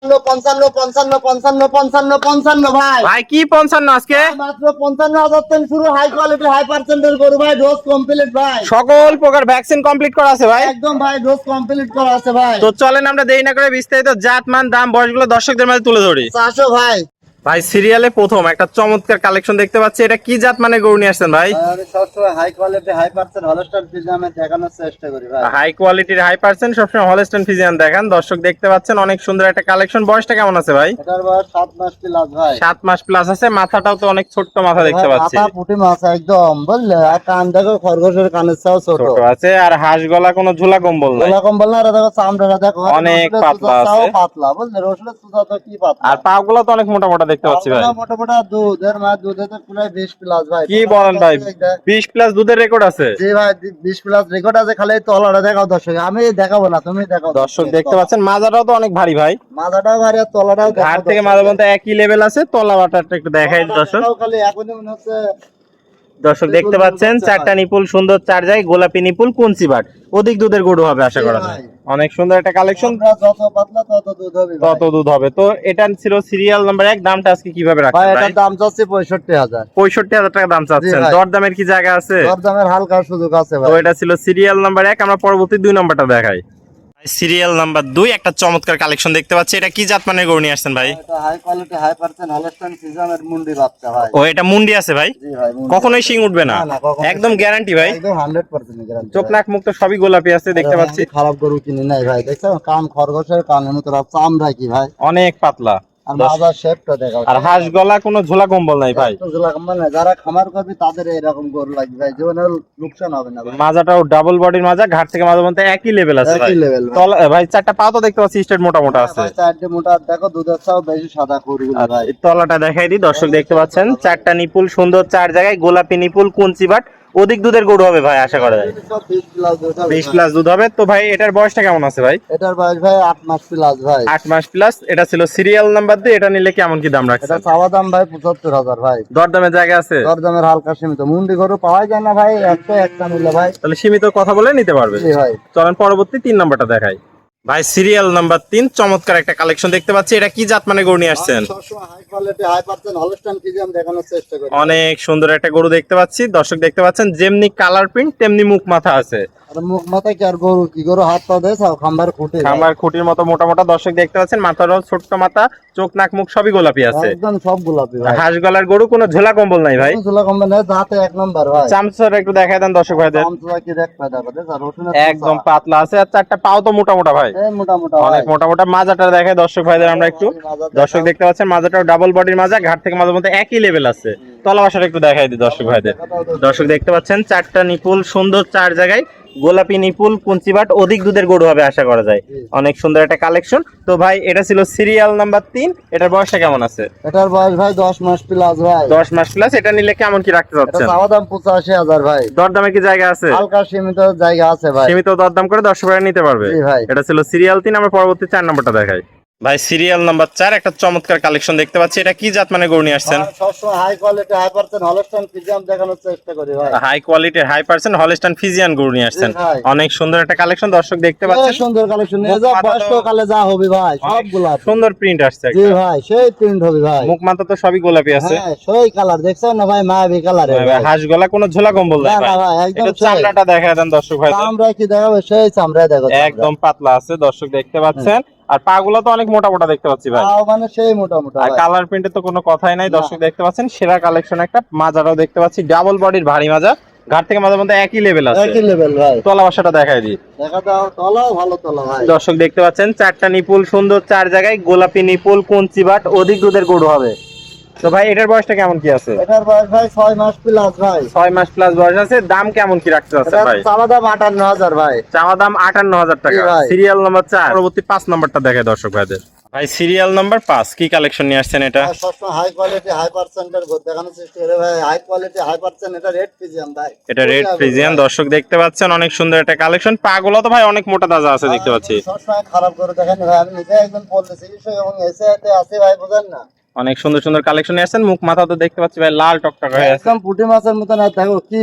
55 55 55 55 55 ভাই ভাই কি 55 আজকে মাত্র 55,000 থেকে শুরু হাই কোয়ালিটি হাই পার্সেন্টেজ গরু ভাই ডোজ কমপ্লিট ভাই সকল প্রকার ভ্যাকসিন কমপ্লিট করা আছে ভাই। একদম ভাই ডোজ কমপ্লিট করা আছে ভাই। তো চলেন আমরা দেরি না করে বিস্তারিত জাত মান দাম বয়সগুলো দর্শকদের মাঝে তুলে ধরি। 400 ভাই ভাই সিরিয়ালে প্রথম একটা চমৎকার কালেকশন দেখতে পাচ্ছি, এটা কি জাত মানে গরু নিয়ে আসছেন ভাই? আমি সবসময় high quality high percent Holstein ফিজিয়ামে দেখানোর চেষ্টা করি ভাই। হাই কোয়ালিটির হাই পার্সেন্ট সবসময় হলস্টাইন ফ্রিজিয়ান দেখান। দর্শক দেখতে পাচ্ছেন অনেক সুন্দর একটা কালেকশন। বয়সটা কেমন আছে ভাই? এটার বয়স 7 মাস প্লাস ভাই। 7 মাস প্লাস আছে। মাথাটাও তো অনেক ছোট্ট মাথা দেখতে পাচ্ছি। মাথা পুটি মাছ একদম বুঝলে, আর কান দেখো খরগোশের কানের চাও ছোট ছোট আছে, আর হাঁস গলা কোনো ঝুলা কম্বল নাই। এরকম বল না, আর দেখো চামড়াটা দেখো অনেক পাতলা আছে। পাতলা বুঝলে, রসুনের সুতা তো কি পাতলা, আর পা গুলো তো অনেক মোটা মোটা দেখতে পাচ্ছি ভাই। মোটা মোটা দুধ, এর মা দুধে তো প্রায় 20 প্লাস ভাই। কি বলেন ভাই, 20 প্লাস দুধের রেকর্ড আছে? জি ভাই 20 প্লাস রেকর্ড আছে। খালি তলাটা দেখাও দর্শক, আমি দেখাবো না তুমি দেখাও। দর্শক দেখতে পাচ্ছেন মাজাটাও তো অনেক ভারী ভাই। মাথাটাও ভারী আর তলাটাও ঘাট থেকে মাজা পর্যন্ত একই লেভেল আছে। তলা বাটারটা একটু দেখাই দর্শক। খালি এখনই মনে হচ্ছে। দর্শক দেখতে পাচ্ছেন চারটা নিপুল সুন্দর চার জায়গায় গোলাপি নিপুল কুঞ্চি বাট অধিক দুধের গরু হবে আশা করা যায়। অনেক সুন্দর একটা কালেকশন। যত পাতলা তত দুধ হবে ভাই। তত দুধ হবে। তো এটা ছিল সিরিয়াল নাম্বার 1। দামটা আজকে কিভাবে ভাই রাখছেন ভাই? এটার দাম চাচ্ছি 65,000। 65,000 টাকা দাম চাচ্ছেন। জি ভাই। দরদামের কি জায়গা আছে? দরদামের হালকা সুযোগ আছে তো ভাই। এটা ছিল সিরিয়াল নাম্বার 1। আমরা পরবর্তী 2 নাম্বারটা দেখাই। সিরিয়াল নাম্বার 2 একটা চমৎকার কালেকশন দেখতে পাচ্ছি। এটা কি জাত মানের গরু নিয়ে আসছেন ভাই? এটা high quality high percent Holstein ফ্রিজিয়ামের মুন্ডি বাচ্চা ভাই। ও এটা মুন্ডি আছে ভাই? জি ভাই মুন্ডি। কখনোই শিং উঠবে না? না, না, কখনোই একদম গ্যারান্টি ভাই? একদম 100% গ্যারান্টি। চোখ নাক মুখ তো সবই গোলাপি আছে দেখতে পাচ্ছি। খারাপ গরু কিনি নাই ভাই, দেখছো কান খরগোশের কানের মতো চামড়া কি ভাই, অনেক পাতলা। আর মাজার শেপটা দেখাও। আর হাঁস গলা কোনো ঝোলা কম্বল নাই ভাই। একটু জোলা কম্বল না, যারা খামার করবে তাদের এরকম গরু লাগবে ভাই, জীবনে লোকসান হবে না ভাই। মাজাটাও ডাবল বডির মাজা, ঘাট থেকে মাজা পর্যন্ত একই লেভেল আছে ভাই। একই level ভাই। তলা ভাই চারটা পা তো দেখতে পাচ্ছি স্ট্রেট মোটা মোটা আছে। ভাই চারটে মোটা দেখো, দুধের চাও বেশি সাদা গরুগুলো ভাই। এই তলাটা দেখাই দিই। দর্শক দেখতে পাচ্ছেন চারটা নিপুল সুন্দর চার জায়গায় গোলাপি নিপুল কুঞ্চি বাট অধিক দুধের গরু হবে ভাই আশা করা যায়। 20 প্লাস দুধ হবে 20 ভাই। প্লাস দুধ হবে। তো ভাই এটার বয়সটা কেমন আছে ভাই? এটার বয়স ভাই 8 মাস প্লাস ভাই। 8 মাস প্লাস। এটা ছিল সিরিয়াল নাম্বার 2। এটা নিলে কেমন কি দাম এটা রাখছেন? চাওয়া দাম ভাই 75,000 ভাই। দরদামের জায়গা আছে? দরদামের হালকা সীমিত, মুন্ডি গরু পাওয়া যায় না ভাই, একটা নিলে ভাই। তাহলে সীমিত কথা বলে নিতে পারবে। জি ভাই। চলেন পরবর্তী 3 নাম্বারটা দেখাই। ভাই সিরিয়াল নাম্বার 3 চমৎকার একটা কালেকশন দেখতে পাচ্ছি। এটা কি জাত মানে গরু নিয়ে আসছেন? সবসময় high quality high percent Holstein Friesian দেখানোর চেষ্টা করি। অনেক সুন্দর একটা গরু দেখতে পাচ্ছি। দর্শক দেখতে পাচ্ছেন যেমনি কালার প্রিন্ট তেমনি মুখ মাথা আছে। আর মুখ মাথায় কি আর গরু, কি গরু হাত পা দেয় সব খাম্বার খুঁটে ভাই। খামার খুঁটির মতো মোটা মোটা। দর্শক দেখতে পাচ্ছেন মাথারও ছোট্ট মাথা, চোখ নাক মুখ সবই গোলাপি আছে। একদম সব গোলাপি ভাই। হাঁস গলার গরু কোনো ঝোলা কম্বল নাই ভাই। চুলা কম্বে না, দাঁতে এক নম্বর ভাই। চামচাটা একটু দেখায় দেন দর্শক ভাইদের। চামচুয়া কি দেখ পায় দেখো, দেখ আর রসুনের একদম পাতলা আছে। আর চারটা পাও তো মোটা মোটা ভাই। এই মোটা মোটা অনেক ভাই। মোটা মোটা। মাজাটা দেখায় দর্শক ভাইদের আমরা একটু। দর্শক দেখতে পাচ্ছেন মাজাটাও ডাবল বডির মাজা, ঘাট থেকে মাজার মধ্যে একই লেভেল আছে। তলা বাসাটা একটু দেখাই দিই দর্শক ভাইদের। দর্শক দেখতে পাচ্ছেন চারটা নিপুল সুন্দর চার জায়গায় গোলাপি নিপুল কুঞ্চি বাট অধিক দুধের গরু হবে আশা করা যায়। অনেক সুন্দর একটা কালেকশন। তো ভাই এটা ছিল সিরিয়াল নাম্বার 3। এটার বয়সটা কেমন আছে? এটার বয়স ভাই 10 মাস প্লাস ভাই। 10 মাস প্লাস। এটা নিলে কেমন কি রাখতে এটা চাচ্ছেন? চাওয়া দাম 85,000 ভাই। দরদামে কি জায়গা আছে? হালকা সীমিত জায়গা আছে ভাই। সীমিত দরদাম করে দর্শক ভাইরা নিতে পারবে। জি ভাই। এটা ছিল সিরিয়াল 3। আমরা পরবর্তী 4 নাম্বারটা দেখাই। ভাই সিরিয়াল নাম্বার 4 একটা চমৎকার কালেকশন দেখতে পাচ্ছি। এটা কি জাত মানে গরু নিয়ে আসছেন? সবসময় high quality high percent Holstein Friesian দেখানোর চেষ্টা করি ভাই। হাই কোয়ালিটির হাই পার্সেন্ট হলস্টাইন ফিজিয়ান গরু নিয়ে আসছেন। জি ভাই। অনেক সুন্দর একটা কালেকশন দর্শক দেখতে এই পাচ্ছেন। সুন্দর কালেকশন নিয়ে যা, বয়স্ক কালে যা হবে ভাই সব গোলাপি। সুন্দর প্রিন্ট আসছে জি একটা। ভাই সেই প্রিন্ট হবে ভাই। মুখ মাথা তো সবই গোলাপি আছে। হ্যাঁ সেই কালার দেখছো না ভাই, মায়াবী কালারে ভাই। হাঁস গলা কোনো ঝোলা কম্বল নাই না, না ভাই। ভাই, একদম একটু সেই। চামড়াটা দেখায় দেন দর্শক ভাই। চামড়া কি দেখাবে, সেই চামড়া দেখো। একদম পাতলা আছে দর্শক দেখতে পাচ্ছেন। আর পা গুলো তো অনেক মোটা মোটা দেখতে পাচ্ছি ভাই। তাও মানে সেই মোটা মোটা আর ভাই। কালার প্রিন্টের তো কোনো কথাই নাই। না। দর্শক দেখতে পাচ্ছেন সেরা কালেকশন একটা। মাজাটাও দেখতে পাচ্ছি ডাবল বডির ভারী মাজা, ঘাট থেকে মাজার মধ্যে একই লেভেল আছে। একই লেভেল ভাই। তলা বাসাটা দেখাই দিই। দেখা দাও, তলাও ভালো তলা ভাই। দর্শক দেখতে পাচ্ছেন চারটা নিপুল সুন্দর চার জায়গায় গোলাপি নিপুল কুঞ্চি বাট অধিক দুধের গরু হবে। তো ভাই এটার বয়সটা কেমন কি আছে? এটার বয়স ভাই 6 মাস প্লাস ভাই। 6 মাস প্লাস বয়স আছে। দাম কেমন কি রাখতে আছে এটা ভাই? চাওয়া দাম 58,000 ভাই। চাওয়া দাম 58,000 টাকা। জি ভাই। সিরিয়াল নাম্বার 4 পরবর্তী 5 নাম্বারটা দেখে দর্শক ভাইদের। ভাই সিরিয়াল নাম্বার 5 কি কালেকশন নিয়ে আসছেন এটা? আর সবসময় হাই কোয়ালিটি হাই পার্সেন্টের গরু দেখানোর চেষ্টা করে ভাই। হাই কোয়ালিটি হাই পার্সেন্ট, এটা রেড ফ্রিজিয়াম ভাই। এটা রেড ফ্রিজিয়ান। দর্শক দেখতে পাচ্ছেন অনেক সুন্দর একটা কালেকশন। পা গুলো তো ভাই অনেক মোটা তাজা আছে দেখতে পাচ্ছি। সবসময় খারাপ করে দেখেন ভাই, আমি নিজে একজন পড়লে চিকিৎসক এবং এসএতে আছি ভাই, বুঝেন না। অনেক সুন্দর সুন্দর কালেকশন নিয়ে আসছেন। মুখ মাথা তো দেখতে পাচ্ছি ভাই লাল টকটক হয়ে আছে। একদম পুঁটি মাছের মতো না, দেখো কি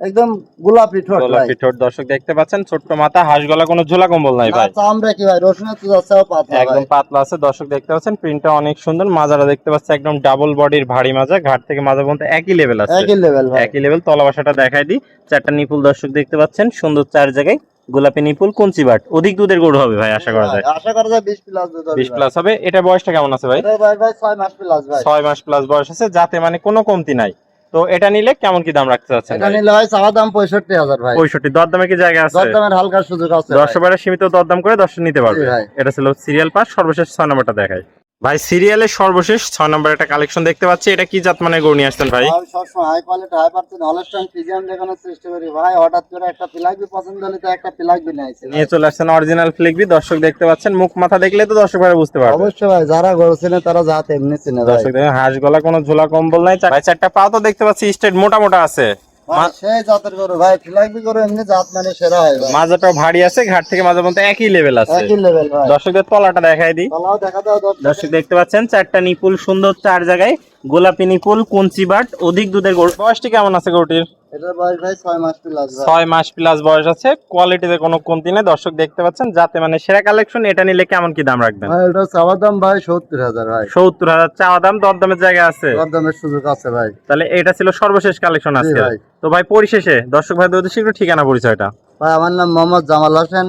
একদম গোলাপি ঠোঁট ভাই। গোলাপি ঠোঁট দর্শক দেখতে পাচ্ছেন, ছোট্ট মাথা, হাঁস গলা, কোনো ঝোলা কম্বল নাই ভাই, চামড়া কি ভাই রসুনের তো যাচ্ছেও পাতলা ভাই। একদম পাতলা আছে। দর্শক দেখতে পাচ্ছেন প্রিন্টটা অনেক সুন্দর, মাজারা দেখতে পাচ্ছেন একদম ডাবল বডির ভারী মাজা, ঘাট থেকে মাজা পর্যন্ত একই লেভেল আছে, একই লেভেল ভাই। একই লেভেল। তলা বাসাটা দেখাই দিই, চারটা নিপুল দর্শক দেখতে পাচ্ছেন, সুন্দর চার জায়গায় গোলাপি নিপুল, কঞ্চি বাট। অধিক দুধের গরু হবে ভাই আশা করা যায়, আশা করা যায় 20 প্লাস দুধ হবে 20 ভাই। প্লাস হবে। এটা বয়সটা কেমন আছে ভাই? এটা ভাই 6 মাস প্লাস ভাই। 6 মাস প্লাস বয়স আছে, যাতে মানে কোনো কমতি নাই। তো এটা নিলে কেমন কি দাম রাখতে চাচ্ছেন এটা ভাই? নিলে ভাই চাওয়া দাম 65,000 ভাই। 65 দরদামে কি জায়গা আছে? দরদামের হালকা সুযোগ আছে ভাই। 10 সীমিত দরদাম করে 10 নিতে পারবে। জি ভাই। এটা ছিল সিরিয়াল পাস, সর্বশেষ 6 নম্বরটা দেখাই ভাই। সিরিয়ালের সর্বশেষ 6 নম্বর একটা কালেকশন দেখতে পাচ্ছি, এটা কি জাত মানে গরু নিয়ে আসছেন ভাই? আমি সবসময় high quality high percent Holstein Friesian দেখানোর চেষ্টা করি ভাই। হঠাৎ করে একটা প্লাগবি পছন্দ হলে তো একটা প্লাগবি নিয়েছি নিয়ে চলে আসছেন অরিজিনাল ফ্লিকবি। দর্শক দেখতে পাচ্ছেন, মুখ মাথা দেখলে তো দর্শক ভাই বুঝতে পারবে। অবশ্যই ভাই, যারা গরু চেনে তারা জাত এমনি চেনে ভাই। দর্শক দেখেন হাঁস গলা, কোনো ঝোলা কম্বল নাই ভাই। চারটা পা তো দেখতে পাচ্ছি স্ট্রেট মোটা মোটা আছে, ভাই সেই জাতের গরু ভাই। প্লাগবি গরু এমনি জাত মানে সেরা হয় ভাই। মাজাটাও ভারী আছে, ঘাট থেকে মাজা পর্যন্ত একই লেভেল আছে। একই লেভেল ভাই। দর্শকদের তলাটা দেখাই দিই, তলাও দেখা দাও দর্শক দেখতে পাচ্ছেন চারটা নিপুল, সুন্দর চার জায়গায় গোলাপি নিপুল, কঞ্চি বাট, অধিক দুধের গরু। বয়সটি কেমন আছে গরুটির? এটা বয়স ভাই 6 মাস প্লাস ভাই। 6 মাস প্লাস বয়স আছে, কোয়ালিটিতে কোনো কমতি নেই। দর্শক দেখতে পাচ্ছেন, যাতে মানে সেরা কালেকশন। এটা নিলে কেমন কি দাম রাখবেন? ভাই এটা চাওয়া দাম ভাই 70,000 ভাই। 70,000 চাওয়া দাম, দরদামের জায়গা আছে, দরদামের সুযোগ আছে ভাই। তাহলে এটা ছিল সর্বশেষ কালেকশন আজকে। ভাই। তো ভাই পরিশেষে দর্শক ভাইদের উদ্দেশ্যে একটু ঠিকানা পরিচয়টা। ভাই আমার নাম মোহাম্মদ জামাল হোসেন,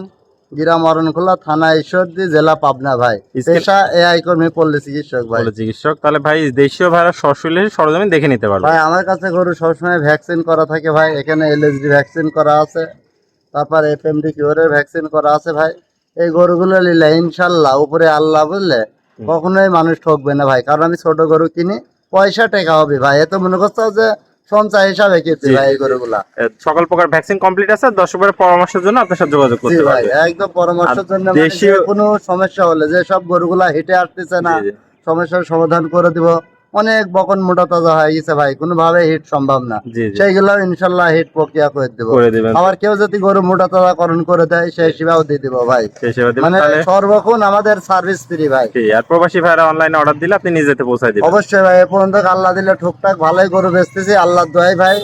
গ্রাম অরণখোলা, থানা ঈশ্বরদী, জেলা পাবনা ভাই। পেশা এআই কর্মী, পল্লী চিকিৎসক ভাই। বলে চিকিৎসক, তাহলে ভাই দেশীয় ভাইরা সশরীরে সরজমিন দেখে নিতে পারবে। ভাই আমার কাছে গরু সবসময় ভ্যাকসিন করা থাকে ভাই। এখানে এলএসডি ভ্যাকসিন করা আছে, তারপর এফএমডি কিউরের ভ্যাকসিন করা আছে ভাই। এই গরুগুলো নিলে ইনশাল্লাহ উপরে আল্লাহ বুঝলে কখনোই মানুষ ঠকবে না ভাই। কারণ আমি ছোট গরু কিনি, পয়সা টাকা হবে ভাই। এত মনে করছো যে সঞ্চয় হিসাবে কিনছি ভাই এই গরুগুলা। সকল প্রকার ভ্যাকসিন কমপ্লিট আছে, দর্শকের পরামর্শের জন্য আপনার সাথে যোগাযোগ জি করতে ভাই, পারবে। একদম পরামর্শের জন্য আর দেশীয়- কোনো সমস্যা হলে, যে সব গরুগুলা হেঁটে আসতেছে না, জি, জি। সমস্যার সমাধান করে দিব। অনেক বকন মোটা তাজা হয়ে গেছে ভাই, কোনোভাবে হিট সম্ভব না, জি, জি। সেইগুলো ইনশাল্লাহ হিট প্রক্রিয়া করে দিব। করে দিবেন। আবার কেউ যদি গরু মোটা তাজাকরণ করে দেয় সেই সেবাও দিয়ে দিব ভাই। সেই সেবা দিবেন মানে তাহলে। সর্বক্ষণ আমাদের সার্ভিস ফ্রি ভাই। জি, আর প্রবাসী ভাইরা অনলাইনে অর্ডার দিলে আপনি নিজেতে পৌঁছায় দিবেন। অবশ্যই ভাই, এ পর্যন্ত আল্লাহ দিলে টুকটাক ভালোই গরু বেচতেছি আল্লাহর দোয়াই ভাই।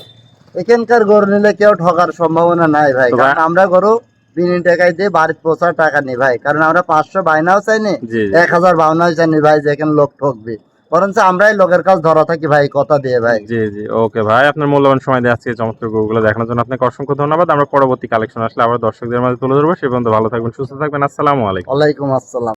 এখানকার গরু নিলে কেউ ঠকার সম্ভাবনা নাই ভাই। তো ভাই- কারণ আমরা গরু বিনি টাকায় দিয়ে বাড়িতে পৌঁছার টাকা নিই ভাই। কারণ আমরা 500 বাইনাও চাইনি, জি, জি। 1000 বাউনাও চাইনি ভাই, যেখানে লোক ঠকবে। বরঞ্চ আমরাই লোকের কাছে ধরা থাকি ভাই কথা দিয়ে ভাই। জি, জি। ওকে ভাই, আপনার মূল্যবান সময় দিয়ে আজকে চমৎকার গরুগুলো দেখানোর জন্য আপনাকে অসংখ্য ধন্যবাদ। আমরা পরবর্তী কালেকশন আসলে আবার দর্শকদের মাঝে তুলে ধরবো। সে পর্যন্ত ভালো থাকবেন, সুস্থ থাকবেন। আসসালামু আলাইকুম। ওয়ালাইকুম আসসালাম।